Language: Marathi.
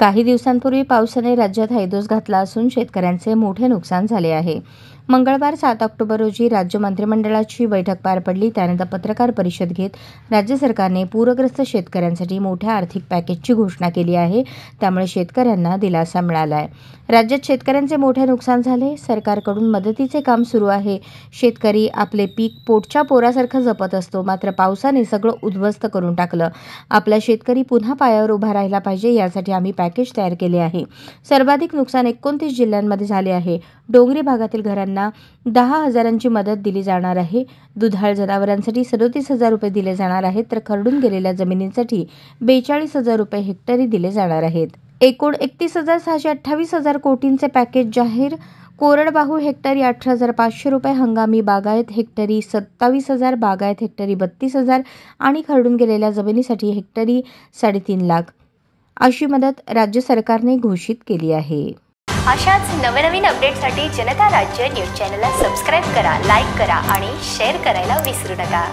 काही दिवसांपूर्वी पावसाने राज्यात हैदोस घातला असून शेतकऱ्यांचे मोठे नुकसान झाले आहे। मंगळवार 7 ऑक्टोबर रोजी राज्य मंत्रिमंडळाची बैठक पार पडली। त्यानंतर पत्रकार परिषद घेत राज्य सरकारने पूरग्रस्त शेतकऱ्यांसाठी मोठ्या आर्थिक पॅकेजची घोषणा केली आहे। त्यामुळे शेतकऱ्यांना दिलासा मिळाला आहे। राज्यात शेतकऱ्यांचे मोठे नुकसान झाले। सरकारकडून मदतीचे काम सुरू आहे। शेतकरी आपले पीक पोटच्या पोरासारखं जपत असतो, मात्र पावसाने सगळं उद्ध्वस्त करून टाकलं। आपला शेतकरी पुन्हा पायावर उभा राहिला पाहिजे, यासाठी आम्ही पॅकेज तयार केले आहे। सर्वाधिक नुकसान 29 जिल्ह्यांमध्ये झाले आहे। डोंगरी भागातील घरांना 10,000ची मदत दिली जाणार आहे। दुधाळ जनावरांसाठी 37,000 रुपये दिले जाणार आहेत, तर खरडून गेलेल्या जमिनींसाठी 42,000 रुपये हेक्टरी दिले जाणार आहेत। एकूण 31,628 कोटींचे पॅकेज जाहीर। कोरडवाहू हेक्टरी 18,500 रुपये, हंगामी बागायत हेक्टरी 27,000, बागायत हेक्टरी 32,000 आणि खरडून गेलेल्या जमिनीसाठी हेक्टरी 3.5 लाख अशी मदत राज्य सरकारने घोषित केली आहे। अशाच नवनवीन अपडेटसाठी जनता राज्य न्यूज चॅनलला सबस्क्राईब करा, लाईक करा आणि शेअर करायला विसरू नका।